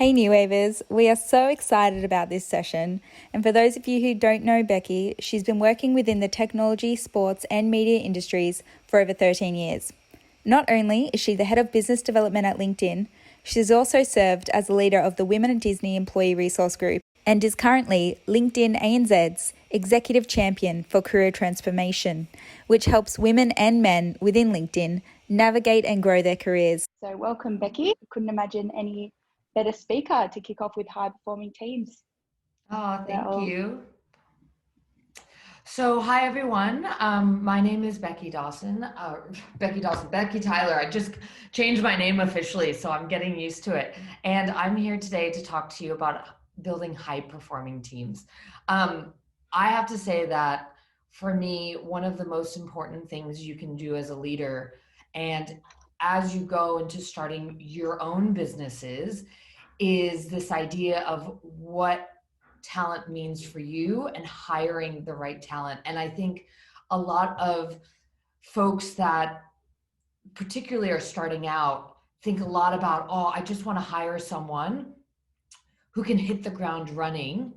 Hey New Wavers, we are so excited about this session. And for those of you who don't know Becky, she's been working within the technology, sports and media industries for over 13 years. Not only is she the head of business development at LinkedIn, she's also served as the leader of the Women at Disney Employee Resource Group and is currently LinkedIn ANZ's Executive Champion for Career Transformation, which helps women and men within LinkedIn navigate and grow their careers. So welcome, Becky. I couldn't imagine any better speaker to kick off with high-performing teams. Oh, thank you. So, hi everyone. My name is Becky Dawson. Becky Tyler. I just changed my name officially, so I'm getting used to it. And I'm here today to talk to you about building high-performing teams. I have to say that for me, one of the most important things you can do as a leader, and as you go into starting your own businesses, is this idea of what talent means for you and hiring the right talent. And I think a lot of folks that particularly are starting out think a lot about, oh, I just want to hire someone who can hit the ground running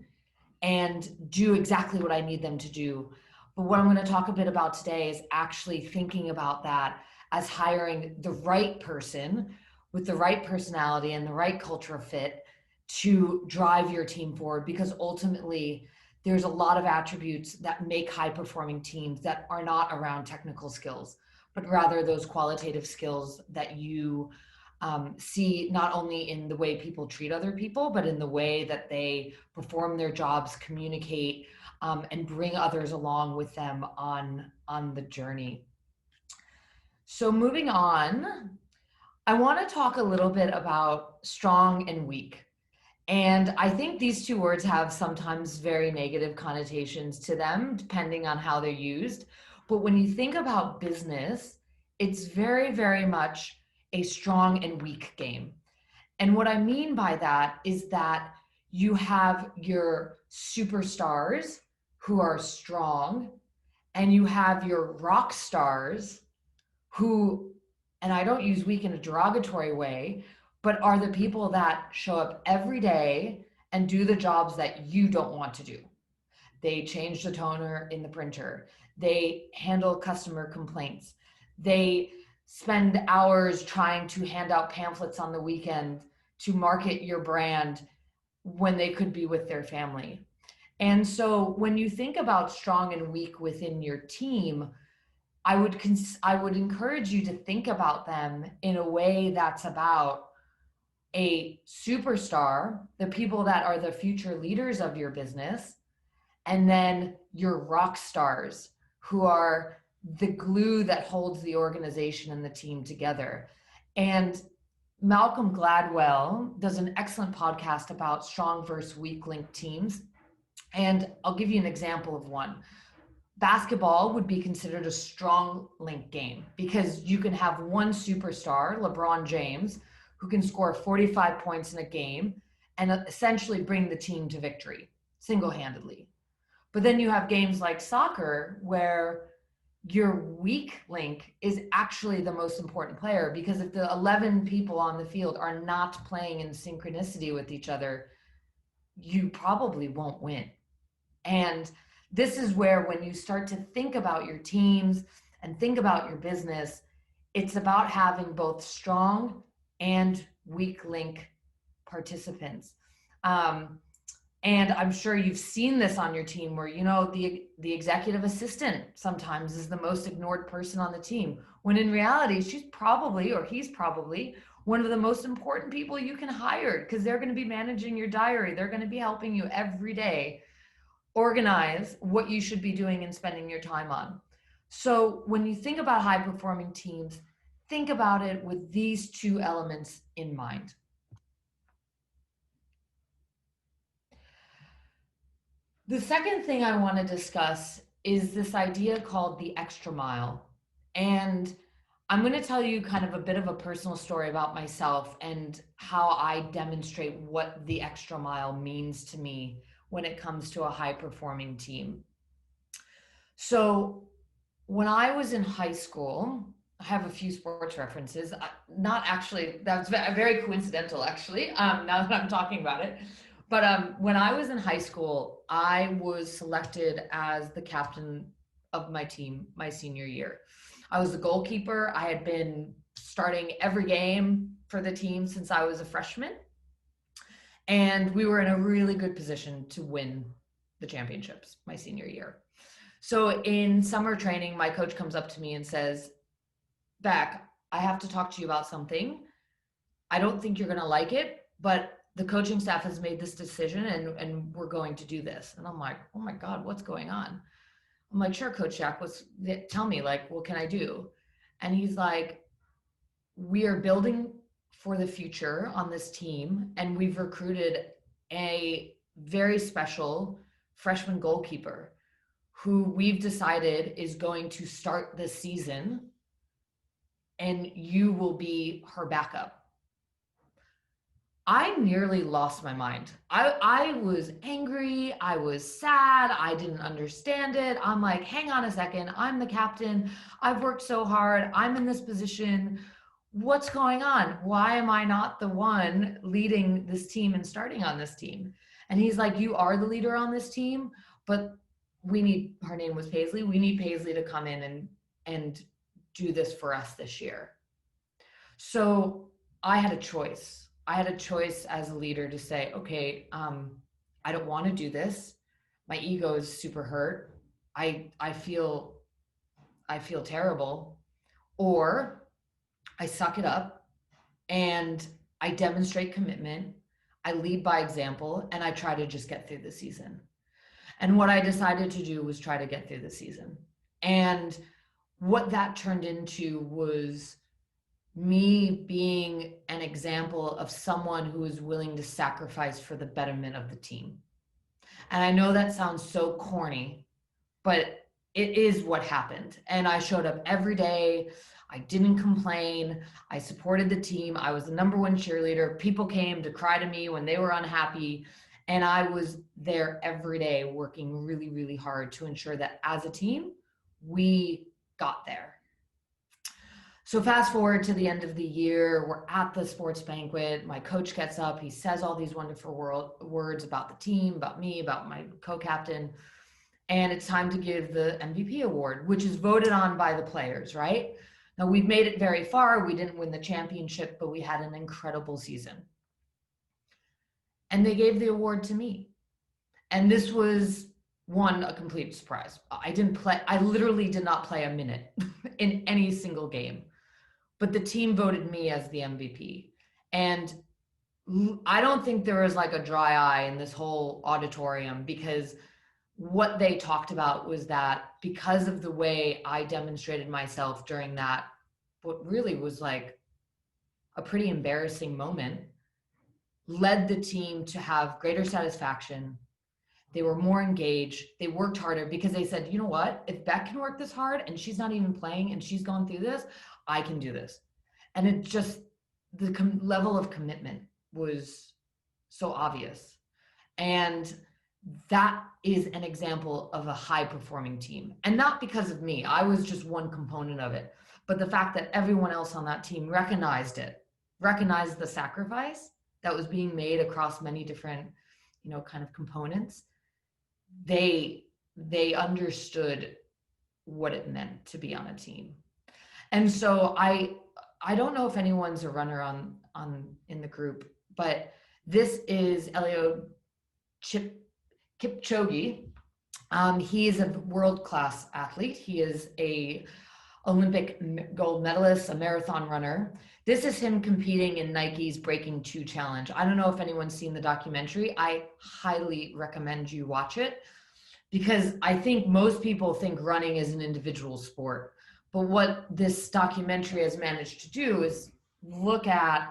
and do exactly what I need them to do. But what I'm going to talk a bit about today is actually thinking about that as hiring the right person with the right personality and the right cultural fit to drive your team forward, because ultimately there's a lot of attributes that make high performing teams that are not around technical skills, but rather those qualitative skills that you see not only in the way people treat other people, but in the way that they perform their jobs, communicate, and bring others along with them on the journey. So moving on, I want to talk a little bit about strong and weak. And I think these two words have sometimes very negative connotations to them, depending on how they're used. But when you think about business, it's very, very much a strong and weak game. And what I mean by that is that you have your superstars who are strong, and you have your rock stars who, and I don't use weak in a derogatory way, but are the people that show up every day and do the jobs that you don't want to do. They change the toner in the printer. They handle customer complaints. They spend hours trying to hand out pamphlets on the weekend to market your brand when they could be with their family. And so when you think about strong and weak within your team, I would encourage you to think about them in a way that's about a superstar, the people that are the future leaders of your business, and then your rock stars who are the glue that holds the organization and the team together. And Malcolm Gladwell does an excellent podcast about strong versus weak link teams. And I'll give you an example of one. Basketball would be considered a strong link game because you can have one superstar, LeBron James, who can score 45 points in a game and essentially bring the team to victory single-handedly. But then you have games like soccer where your weak link is actually the most important player, because if the 11 people on the field are not playing in synchronicity with each other, you probably won't win. And this is where, when you start to think about your teams and think about your business, it's about having both strong and weak link participants. And I'm sure you've seen this on your team where, you know, the executive assistant sometimes is the most ignored person on the team, when in reality, she's probably, or he's probably, one of the most important people you can hire, because they're going to be managing your diary. They're going to be helping you every day organize what you should be doing and spending your time on. So when you think about high performing teams, think about it with these two elements in mind. The second thing I want to discuss is this idea called the extra mile. And I'm going to tell you kind of a bit of a personal story about myself and how I demonstrate what the extra mile means to me when it comes to a high performing team. So when I was in high school, I have a few sports references. Not actually, that's very coincidental, actually, now that I'm talking about it. But when I was in high school, I was selected as the captain of my team my senior year. I was the goalkeeper. I had been starting every game for the team since I was a freshman. And we were in a really good position to win the championships my senior year. So in summer training, my coach comes up to me and says, Beck, I have to talk to you about something. I don't think you're going to like it, but the coaching staff has made this decision and we're going to do this. And I'm like, oh my God, what's going on? I'm like, sure, Coach Jack, tell me, like, what can I do? And he's like, we are building for the future on this team, and we've recruited a very special freshman goalkeeper who we've decided is going to start this season, and you will be her backup. I nearly lost my mind. I was angry. I was sad. I didn't understand it. I'm like, hang on a second. I'm the captain. I've worked so hard. I'm in this position. What's going on? Why am I not the one leading this team and starting on this team? And he's like, you are the leader on this team, but we need, her name was Paisley. We need Paisley to come in and do this for us this year. So I had a choice. I had a choice as a leader to say, okay, I don't want to do this. My ego is super hurt. I feel terrible. Or I suck it up and I demonstrate commitment. I lead by example and I try to just get through the season. And what I decided to do was try to get through the season. And what that turned into was me being an example of someone who is willing to sacrifice for the betterment of the team. And I know that sounds so corny, but it is what happened. And I showed up every day. I didn't complain. I supported the team. I was the #1 cheerleader. People came to cry to me when they were unhappy. And I was there every day working really, really hard to ensure that as a team, we got there. So fast forward to the end of the year, we're at the sports banquet. My coach gets up, he says all these wonderful words about the team, about me, about my co-captain. And it's time to give the MVP award, which is voted on by the players, right? Now we've made it very far. We didn't win the championship, but we had an incredible season. And they gave the award to me. And this was a complete surprise. I literally did not play a minute in any single game. But the team voted me as the MVP. And I don't think there was like a dry eye in this whole auditorium, because what they talked about was that because of the way I demonstrated myself during that, what really was like a pretty embarrassing moment, led the team to have greater satisfaction. They were more engaged. They worked harder because they said, you know what, if Beck can work this hard and she's not even playing and she's gone through this, I can do this. And it just, the level of commitment was so obvious. And that is an example of a high performing team. And not because of me, I was just one component of it, but the fact that everyone else on that team recognized it, recognized the sacrifice that was being made across many different, kind of components. They understood what it meant to be on a team. And so I don't know if anyone's a runner on in the group, but this is Eliud Kipchoge. He is a world-class athlete. He is a Olympic gold medalist, a marathon runner. This is him competing in Nike's Breaking2 challenge. I don't know if anyone's seen the documentary. I highly recommend you watch it, because I think most people think running is an individual sport. But what this documentary has managed to do is look at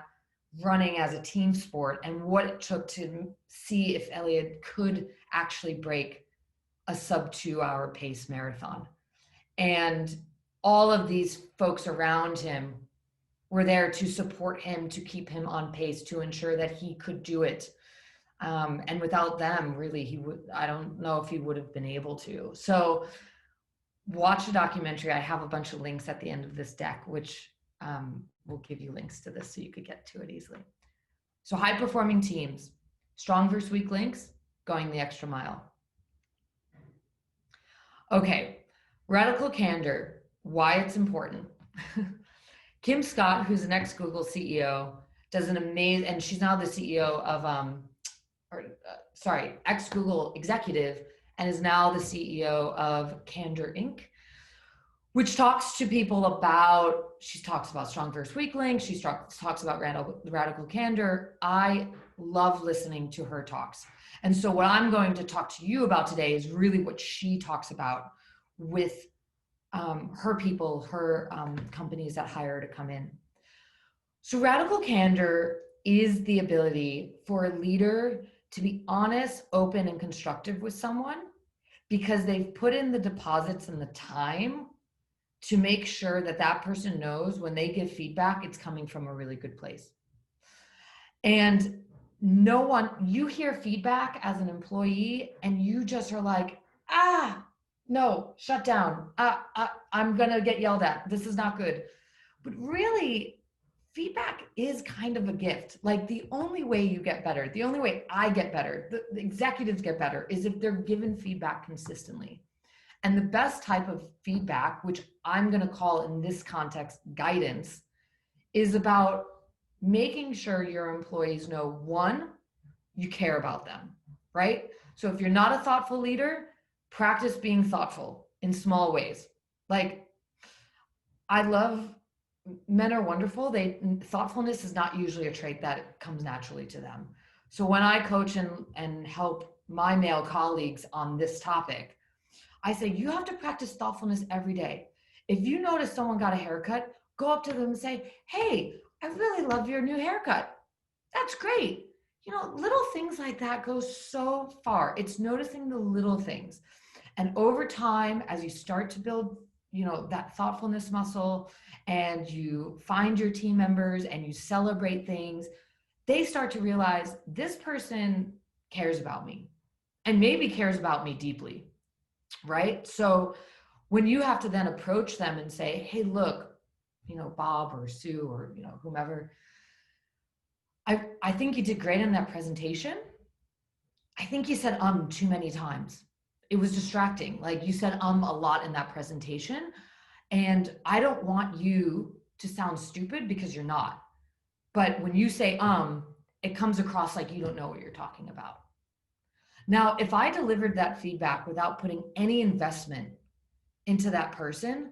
running as a team sport and what it took to see if Eliud could actually break a sub 2 hour pace marathon. And all of these folks around him were there to support him, to keep him on pace, to ensure that he could do it. And without them, really, I don't know if he would have been able to. So watch a documentary. I have a bunch of links at the end of this deck, which will give you links to this so you could get to it easily. So high performing teams, strong versus weak links, going the extra mile. Okay, radical candor, why it's important. Kim Scott, who's an ex-Google CEO, does an amazing, and she's now the CEO of, ex-Google executive, and is now the CEO of Candor Inc., which talks to people about, she talks about strong versus weak links, she talks about radical candor. I love listening to her talks. And so what I'm going to talk to you about today is really what she talks about with her people, her companies that hire her to come in. So radical candor is the ability for a leader to be honest, open, and constructive with someone because they've put in the deposits and the time to make sure that that person knows when they give feedback, it's coming from a really good place. And no one, you hear feedback as an employee and you just are like, no, shut down. I'm going to get yelled at. This is not good. But really, feedback is kind of a gift. Like the only way you get better, the only way I get better, the executives get better is if they're given feedback consistently. And the best type of feedback, which I'm going to call in this context guidance, is about making sure your employees know, one, you care about them, right? So if you're not a thoughtful leader, practice being thoughtful in small ways. Like, I love, men are wonderful. Thoughtfulness is not usually a trait that comes naturally to them. So when I coach and help my male colleagues on this topic, I say, you have to practice thoughtfulness every day. If you notice someone got a haircut, go up to them and say, hey, I really love your new haircut. That's great. You know, little things like that go so far. It's noticing the little things. And over time, as you start to build, you know, that thoughtfulness muscle and you find your team members and you celebrate things, they start to realize this person cares about me and maybe cares about me deeply. Right? So when you have to then approach them and say, hey, look, you know, Bob or Sue or, you know, whomever, I think you did great in that presentation. I think you said too many times. It was distracting. Like you said a lot in that presentation. And I don't want you to sound stupid because you're not. But when you say it comes across like you don't know what you're talking about. Now, if I delivered that feedback without putting any investment into that person,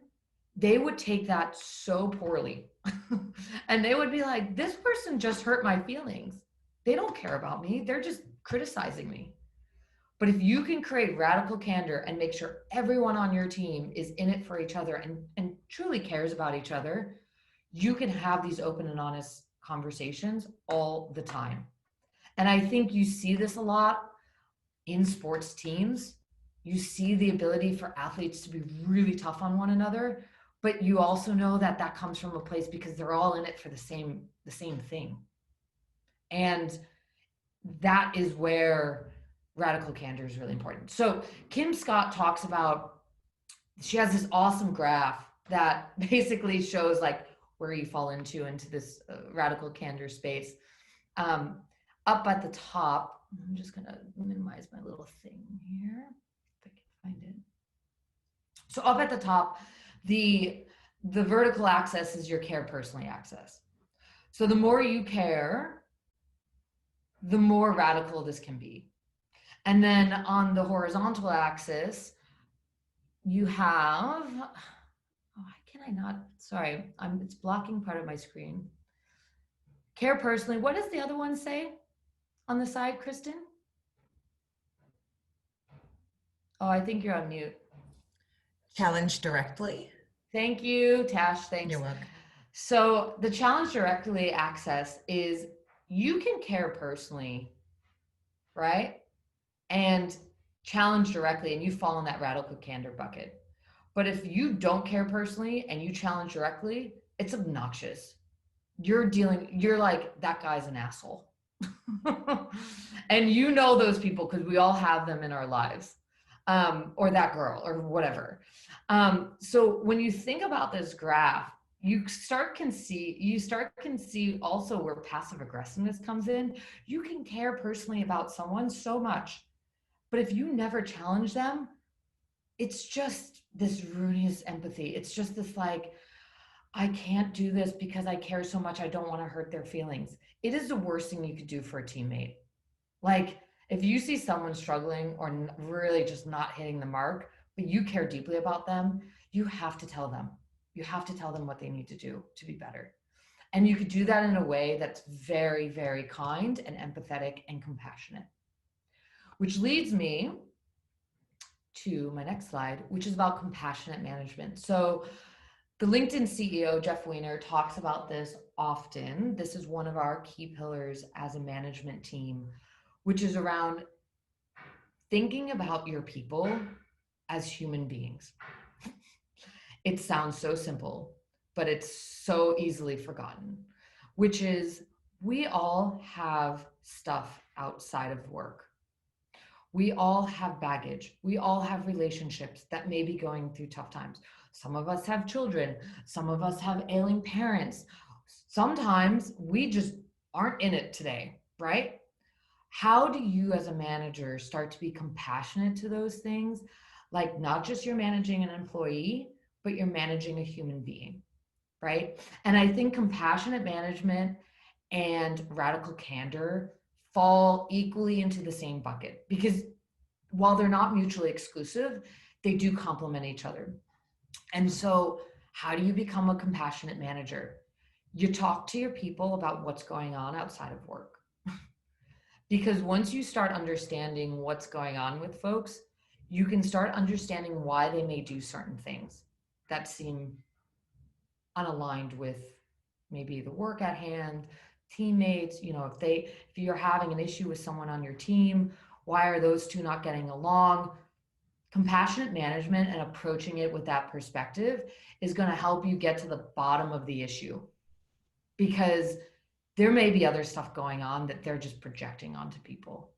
they would take that so poorly. And they would be like, this person just hurt my feelings. They don't care about me. They're just criticizing me. But if you can create radical candor and make sure everyone on your team is in it for each other and truly cares about each other, you can have these open and honest conversations all the time. And I think you see this a lot in sports teams. You see the ability for athletes to be really tough on one another, but you also know that that comes from a place because they're all in it for the same thing. And that is where radical candor is really important. So Kim Scott talks about, she has this awesome graph that basically shows like where you fall into this radical candor space. Up at the top, I'm just gonna minimize my little thing here, if I can find it. So up at the top, the vertical axis is your care personally axis. So the more you care, the more radical this can be. And then on the horizontal axis, you have, can I not? Sorry, it's blocking part of my screen. Care personally. What does the other one say on the side, Kristen? Oh, I think you're on mute. Challenge directly. Thank you, Tash. Thanks. You're welcome. So the challenge directly access is you can care personally, right? And challenge directly, and you fall in that radical candor bucket. But if you don't care personally and you challenge directly, it's obnoxious. You're like, that guy's an asshole. And you know those people because we all have them in our lives. or that girl or whatever. So when you think about this graph, you can see also where passive aggressiveness comes in. You can care personally about someone so much, but if you never challenge them, it's just this ruinous empathy. It's just this like, I can't do this because I care so much. I don't want to hurt their feelings. It is the worst thing you could do for a teammate. Like if you see someone struggling or really just not hitting the mark, but you care deeply about them, you have to tell them. You have to tell them what they need to do to be better. And you could do that in a way that's very, very kind and empathetic and compassionate. Which leads me to my next slide, which is about compassionate management. So the LinkedIn CEO, Jeff Weiner, talks about this often. This is one of our key pillars as a management team, which is around thinking about your people as human beings. It sounds so simple, but it's so easily forgotten, which is we all have stuff outside of work. We all have baggage. We all have relationships that may be going through tough times. Some of us have children. Some of us have ailing parents. Sometimes we just aren't in it today, right? How do you as a manager start to be compassionate to those things? Like not just you're managing an employee, but you're managing a human being, right? And I think compassionate management and radical candor fall equally into the same bucket because while they're not mutually exclusive, they do complement each other. And so how do you become a compassionate manager? You talk to your people about what's going on outside of work. Because once you start understanding what's going on with folks, you can start understanding why they may do certain things that seem unaligned with maybe the work at hand, teammates, if you're having an issue with someone on your team, why are those two not getting along? Compassionate management and approaching it with that perspective is going to help you get to the bottom of the issue, because there may be other stuff going on that they're just projecting onto people,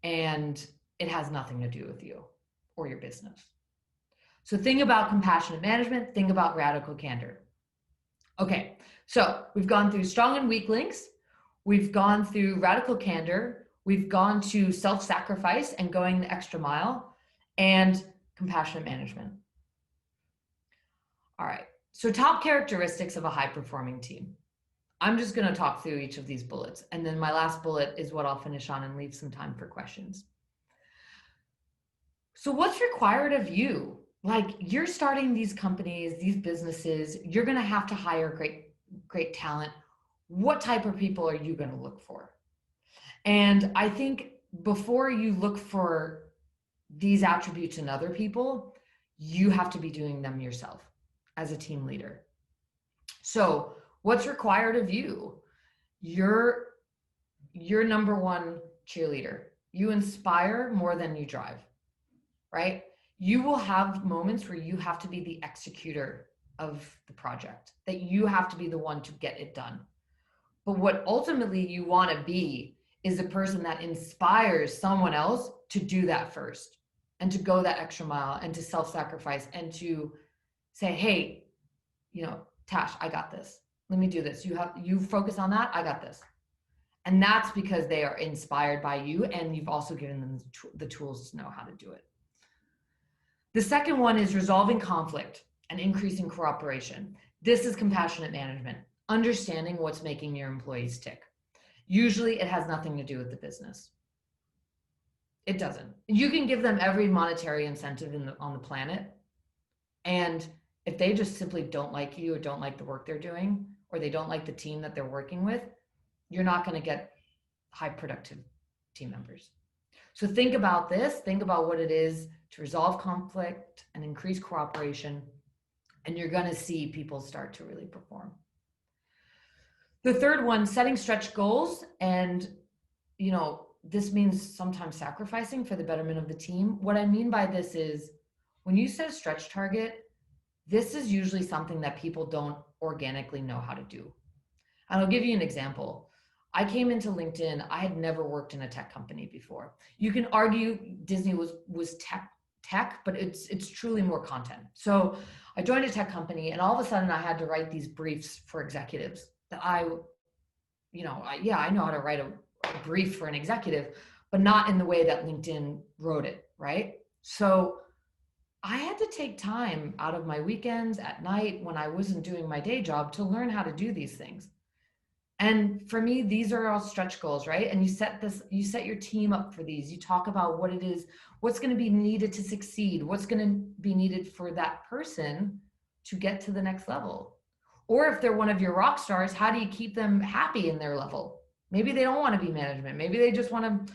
and it has nothing to do with you or your business. So think about compassionate management, think about radical candor. Okay, so we've gone through strong and weak links, we've gone through radical candor, we've gone to self-sacrifice and going the extra mile, and compassionate management. All right, so top characteristics of a high-performing team. I'm just going to talk through each of these bullets, and then my last bullet is what I'll finish on and leave some time for questions. So what's required of you? Like, you're starting these companies, these businesses, you're going to have to hire great talent. What type of people are you going to look for? And I think before you look for these attributes in other people, you have to be doing them yourself as a team leader. So what's required of you? You're number one cheerleader. You inspire more than you drive, right? You will have moments where you have to be the executor of the project, that you have to be the one to get it done. But what ultimately you want to be is the person that inspires someone else to do that first and to go that extra mile and to self-sacrifice and to say, hey, Tash, I got this. Let me do this. You focus on that. I got this. And that's because they are inspired by you, and you've also given them the tools to know how to do it. The second one is resolving conflict and increasing cooperation. This is compassionate management, understanding what's making your employees tick. Usually it has nothing to do with the business. It doesn't. You can give them every monetary incentive on the planet, and if they just simply don't like you or don't like the work they're doing, or they don't like the team that they're working with, you're not going to get high productive team members. So think about this, think about what it is to resolve conflict and increase cooperation, and you're going to see people start to really perform. The third one, setting stretch goals, and this means sometimes sacrificing for the betterment of the team. What I mean by this is when you set a stretch target, this is usually something that people don't organically know how to do. And I'll give you an example. I came into LinkedIn. I had never worked in a tech company before. You can argue Disney was tech tech, but it's truly more content. So I joined a tech company, and all of a sudden I had to write these briefs for executives that I know how to write a brief for an executive, but not in the way that LinkedIn wrote it, right? So I had to take time out of my weekends at night when I wasn't doing my day job to learn how to do these things. And for me, these are all stretch goals, right? And you set your team up for these. You talk about what it is, what's going to be needed to succeed, what's going to be needed for that person to get to the next level. Or if they're one of your rock stars, how do you keep them happy in their level? Maybe they don't want to be management. Maybe they just want to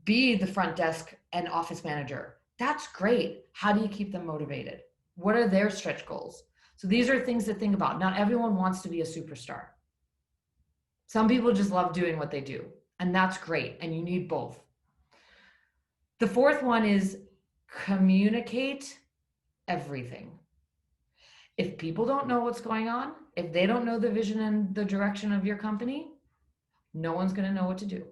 be the front desk and office manager. That's great. How do you keep them motivated? What are their stretch goals? So these are things to think about. Not everyone wants to be a superstar. Some people just love doing what they do, and that's great, and you need both. The fourth one is communicate everything. If people don't know what's going on, if they don't know the vision and the direction of your company, no one's going to know what to do.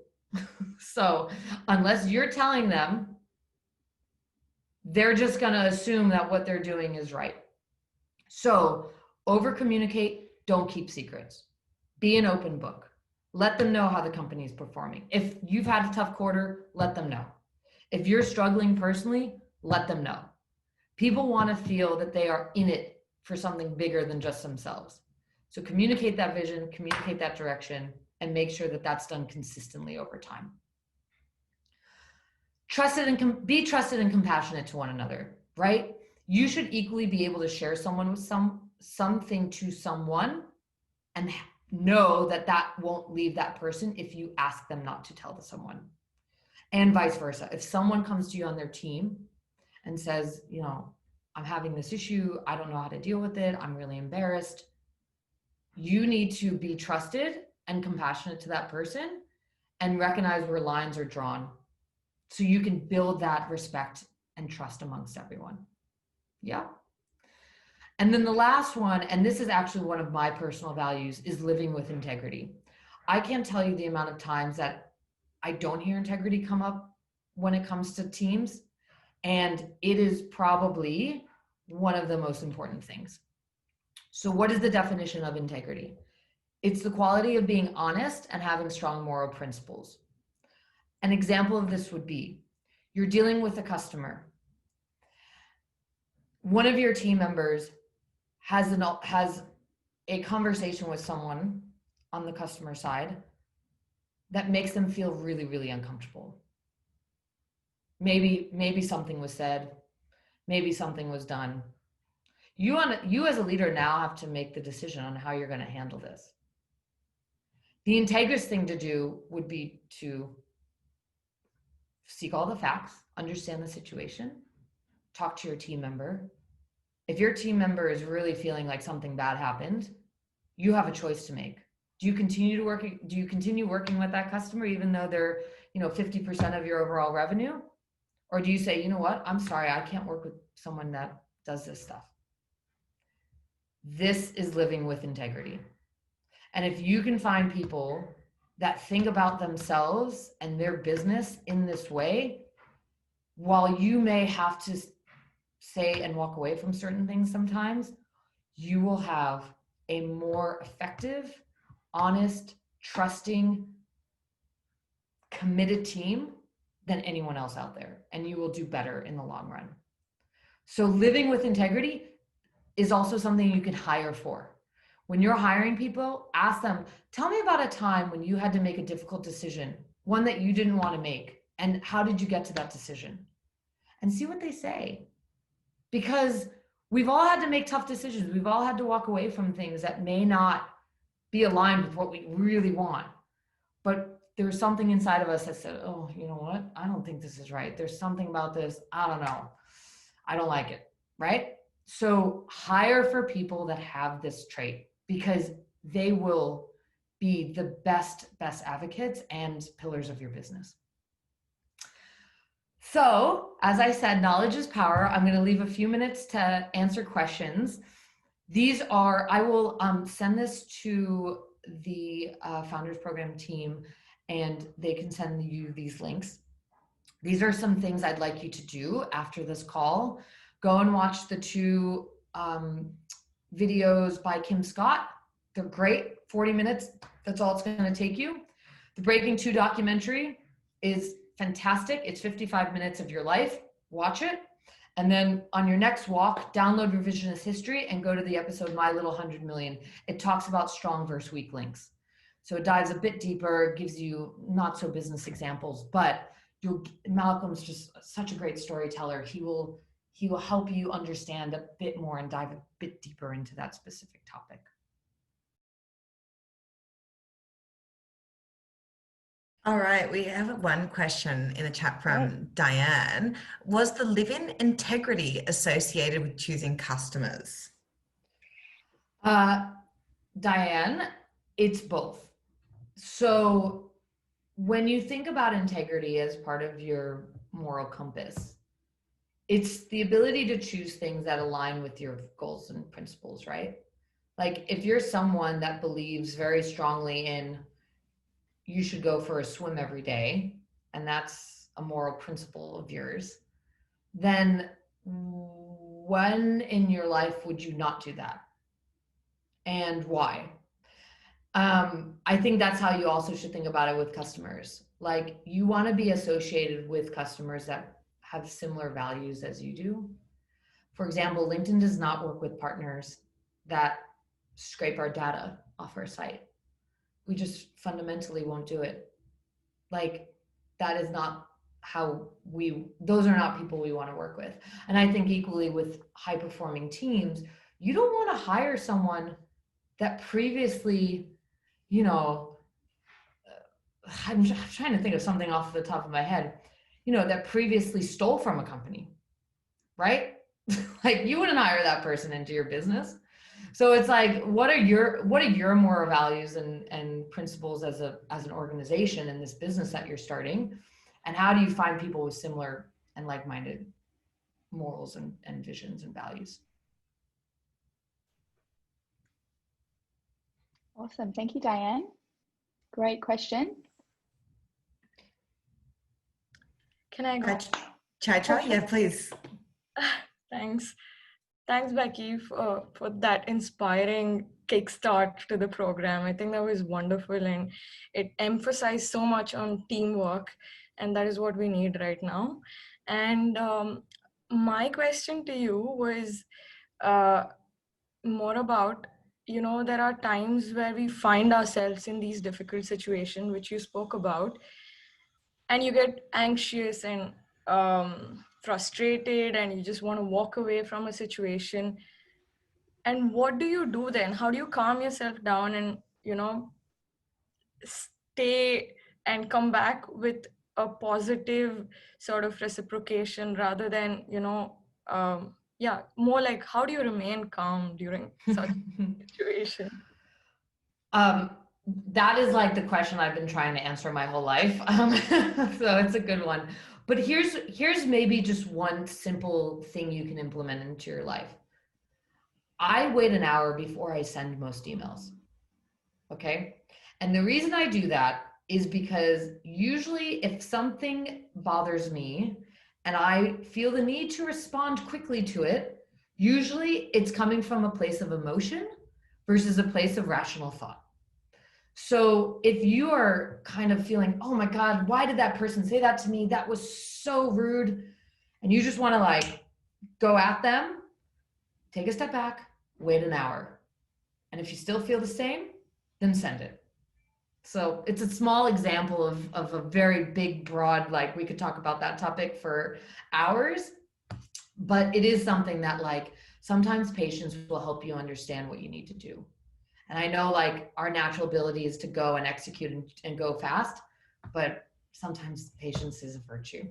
So unless you're telling them, they're just going to assume that what they're doing is right. So over communicate, don't keep secrets. Be an open book. Let them know how the company is performing. If you've had a tough quarter, let them know. If you're struggling personally, let them know. People want to feel that they are in it for something bigger than just themselves. So communicate that vision, communicate that direction, and make sure that that's done consistently over time. Be trusted and compassionate to one another, right? You should equally be able to share someone with something to someone and know that that won't leave that person if you ask them not to tell to someone, and vice versa. If someone comes to you on their team and says, I'm having this issue, I don't know how to deal with it, I'm really embarrassed, you need to be trusted and compassionate to that person and recognize where lines are drawn so you can build that respect and trust amongst everyone. Yeah. And then the last one, and this is actually one of my personal values, is living with integrity. I can't tell you the amount of times that I don't hear integrity come up when it comes to teams. And it is probably one of the most important things. So what is the definition of integrity? It's the quality of being honest and having strong moral principles. An example of this would be, you're dealing with a customer. One of your team members has a conversation with someone on the customer side that makes them feel really, really uncomfortable. Maybe something was said, maybe something was done. You as a leader now have to make the decision on how you're going to handle this. The integrous thing to do would be to seek all the facts, understand the situation, talk to your team member. If your team member is really feeling like something bad happened, you have a choice to make. Do you continue working with that customer even though they're 50% of your overall revenue? Or do you say, you know what, I'm sorry, I can't work with someone that does this stuff. This is living with integrity. And if you can find people that think about themselves and their business in this way, while you may have to say and walk away from certain things sometimes, you will have a more effective, honest, trusting, committed team than anyone else out there, and you will do better in the long run. So living with integrity is also something you can hire for. When you're hiring people, ask them, tell me about a time when you had to make a difficult decision, one that you didn't want to make, and how did you get to that decision? And see what they say. Because we've all had to make tough decisions. We've all had to walk away from things that may not be aligned with what we really want. But there's something inside of us that said, oh, you know what? I don't think this is right. There's something about this. I don't know. I don't like it, right? So hire for people that have this trait because they will be the best advocates and pillars of your business. So, as I said, knowledge is power. I'm going to leave a few minutes to answer questions. I will send this to the Founders Program team, and they can send you these links. these are some things I'd like you to do after this call. Go and watch the 2 videos by Kim Scott. They're great, 40 minutes. That's all it's going to take you. The Breaking2 documentary is fantastic. It's 55 minutes of your life. Watch it. And then on your next walk, download Revisionist History and go to the episode My Little 100 Million. It talks about strong versus weak links. So it dives a bit deeper, gives you not so business examples, but Malcolm's just such a great storyteller. He will help you understand a bit more and dive a bit deeper into that specific topic. All right, we have one question in the chat from Diane. Was the live-in integrity associated with choosing customers? Diane, it's both. So when you think about integrity as part of your moral compass, it's the ability to choose things that align with your goals and principles, right? Like if you're someone that believes very strongly in you should go for a swim every day, and that's a moral principle of yours, then when in your life would you not do that? And why? I think that's how you also should think about it with customers. Like you want to be associated with customers that have similar values as you do. For example, LinkedIn does not work with partners that scrape our data off our site. We just fundamentally won't do it. Like that is not how those are not people we want to work with. And I think equally with high performing teams, you don't want to hire someone that previously, you know, I'm trying to think of something off the top of my head, you know, that previously stole from a company, right? Like you wouldn't hire that person into your business. So it's like, what are your moral values and principles as an organization in this business that you're starting? And how do you find people with similar and like-minded morals and visions and values? Awesome. Thank you, Diane. Great question. Can I go? Chai, yeah, please. Thanks. Thanks, Becky, for that inspiring kickstart to the program. I think that was wonderful, and it emphasized so much on teamwork, and that is what we need right now. And my question to you was more about, you know, there are times where we find ourselves in these difficult situations, which you spoke about, and you get anxious and frustrated, and you just want to walk away from a situation. And what do you do then? How do you calm yourself down and, you know, stay and come back with a positive sort of reciprocation rather than, you know, more like how do you remain calm during such a situation? That is like the question I've been trying to answer my whole life. So it's a good one. But here's maybe just one simple thing you can implement into your life. I wait an hour before I send most emails. Okay? And the reason I do that is because usually if something bothers me and I feel the need to respond quickly to it, usually it's coming from a place of emotion versus a place of rational thought. So if you are kind of feeling, oh my God, why did that person say that to me? That was so rude. And you just want to like go at them, take a step back, wait an hour. And if you still feel the same, then send it. So it's a small example of a very big, broad, like we could talk about that topic for hours, but it is something that like sometimes patience will help you understand what you need to do. And I know like our natural ability is to go and execute and go fast, but sometimes patience is a virtue.